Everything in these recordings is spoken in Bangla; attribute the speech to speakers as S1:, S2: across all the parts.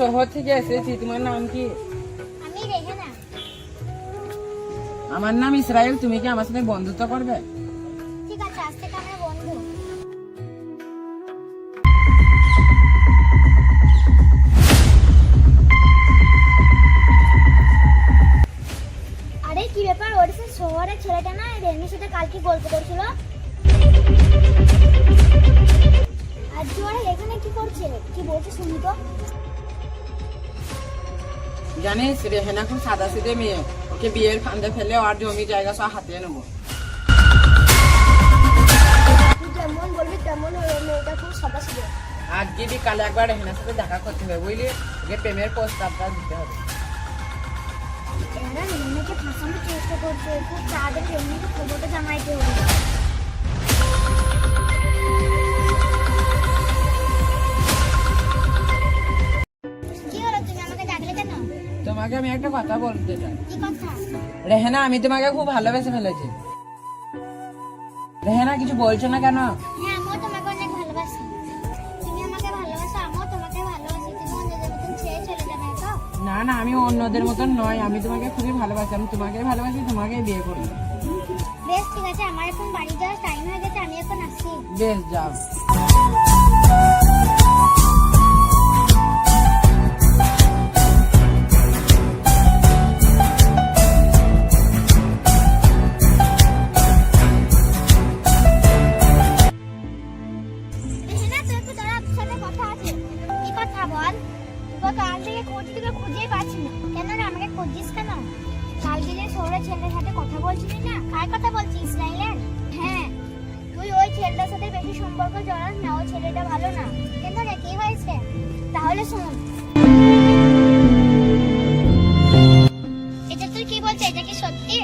S1: শহর থেকে এসেছি। তোমার নাম কি?
S2: আমি রেহানা।
S1: আমার নাম ইসরায়েল। তুমি কি আমার সাথে বন্ধুত্ব করবে?
S2: ঠিক আছে, আজ থেকে আমরা বন্ধু। আরে কি ব্যাপার, ওর সে শহরের ছেলেটা না রেহানার সাথে কালকে গল্প করছিল। আজ ওরা এখানে কি করছে, কি বলছে শুনি তো।
S1: জানিস রেহানা খুব সাদা সিধে মেয়ে। ওকে বিয়ের ফান্দে ফেলে আর জমি জায়গা সব হাতিয়ে নেবো।
S2: তুই যেমন বলবি তেমন হলো, মেয়েটা খুব সাদা ছিল।
S1: আজকে বিকালে একবার রেহানার সাথে দেখা করতে হবে, বুঝলি? ওকে প্রেমের প্রস্তাবটা দিতে হবে।
S2: এরা রেহানাকে ফাঁসানোর চেষ্টা করছে, খুব তাড়াতাড়ি রেহানাকে খবরটা জানাইতে হবে। কি হলো, তুমি আমাকে ডাকলে কেন?
S1: তোমাকে আমি একটা কথা বলতে চাই।
S2: কি কথা?
S1: রেহানা, আমি তোমাকে খুব ভালোবেসে ফেলেছি। রেহানা, কিছু বলছো না কেন?
S2: হ্যাঁ, আমিও তোমাকে অনেক ভালোবাসি। তুমি আমাকে ভালোবাসো, আমিও তোমাকে ভালোবাসি। তুমি অন্যদের মতন ছেড়ে চলে যাবে তো?
S1: না না, আমি অন্যদের মতন নয়। আমি তোমাকে খুবই ভালোবাসি। আমি তোমাকেই ভালোবাসি, তোমাকেই বিয়ে করবো।
S2: বেশ, ঠিক আছে। আমার এখন বাড়ি যাওয়ার টাইম হয়ে গেছে, আমি এখন আসছি।
S1: বেশ, যাও।
S2: রেহানা, তুই একটু দাঁড়া, তোর সাথে কথা আছে। কি কথা বল? তোকে কাল থেকে খুঁজছি, তোকে খুঁজেই পাচ্ছি না। কেন রে, আমাকে খুঁজছিস কেন? কালকে যে শহরের ছেলের সাথে কথা বলছিলি না, কার কথা বলছিস? ইসরায়েলের? হ্যাঁ, তুই ওই ছেলেটার সাথে বেশি সম্পর্ক জড়াস না। ওই ছেলেটা ভালো না। কেন রে, কি হয়েছে? তাহলে শোন, এটা তুই কি বলছিস? এটা কি সত্যি?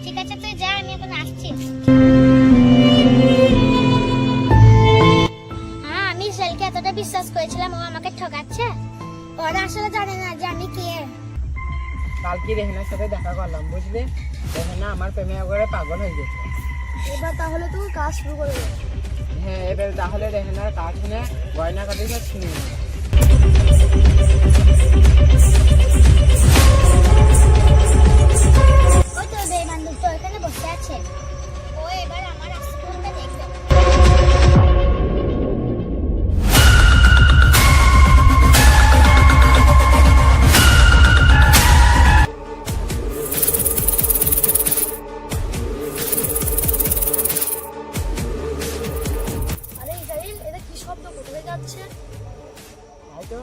S2: ঠিক আছে, তুই যা, আমি এখন আসছি। হ্যাঁ, আমি ইসরায়েলকে এতটা বিশ্বাস করেছিলাম, ও আমাকে ঠকাচ্ছে। ওরা আসলে জানে না যে আমি কে।
S1: কালকে রেহানার সাথে দেখা করলাম, বুঝলে? রেহানা আমার প্রেমে করে পাগল হয়ে গেছে।
S2: এবার তাহলে তুই কাজ শুরু করে দে।
S1: হ্যাঁ, এবার তাহলে রেহানার কাজ শুনে গয়না কাটি সব ছিনিয়ে নেবো।
S2: ওই তো বেঈমানদের তো এখানে বসে আছে। ও এবার আমার আস্তে দেখবে। আরে ইসরায়েল, এটা কি শব্দ, কোথায় যাচ্ছে?
S1: তাই তো।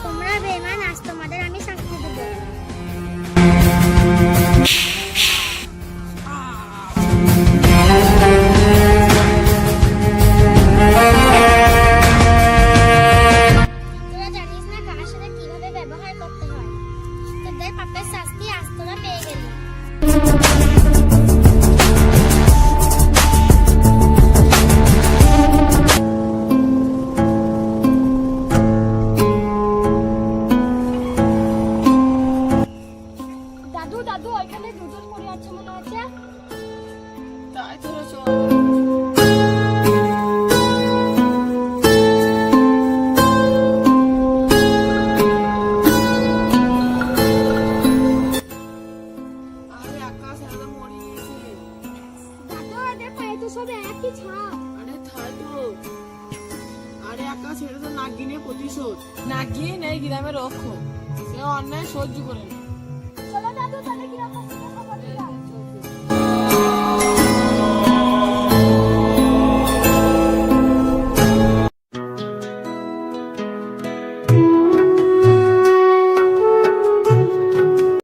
S2: তোমরা বেঈমান, আজ তোমাদের আমি শাস্তি দেব। তোরা জানিস না কার সাথে কিভাবে ব্যবহার করতে হয়। তোদের পাপের শাস্তি আজ তোরা পেয়ে গেলি। দাদু দাদু, ওইখানে দুজন পড়ে আছে মনে হচ্ছে।
S1: তাই তো চল। আরে আকাশ, এরা তো মরে গেছে।
S2: দাদু, ওদের পায়ে তো সব একই ছাপ।
S1: আরে তাই তো। আরে আকাশ, এটা তো নাগিনের প্রতিশোধ। নাগিন এই গ্রামের রক্ষক, সে অন্যায় সহ্য করে না।